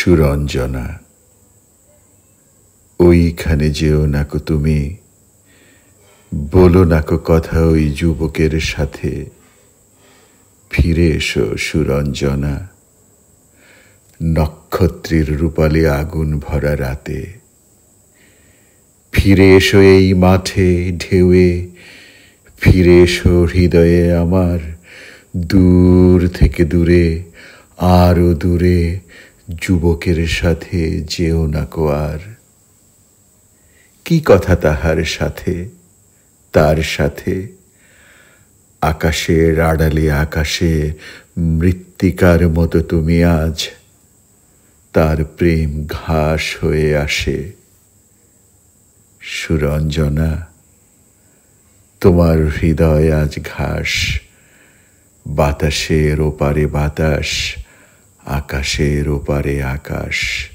সুরঞ্জনা, ওইখানে যেও নাকো তুমি, বলো নাকো কথা ওই যুবকের সাথে। ফিরে এসো সুরঞ্জনা, নক্ষত্রের রূপালে আগুন ভরা রাতে। ফিরে এসো এই মাঠে ঢেউয়ে, ফিরে এসো হৃদয়ে আমার। দূর থেকে দূরে, আরো দূরে, যুবকের সাথে যেও নাকো আর। কি কথা তাহার সাথে, তার সাথে? আকাশের আড়ালে আকাশে মৃত্তিকার মতো তুমি আজ। তার প্রেম ঘাস হয়ে আসে। সুরঞ্জনা, তোমার হৃদয় আজ ঘাস। বাতাসের ওপারে বাতাস, আকাশের ওপারে আকাশ।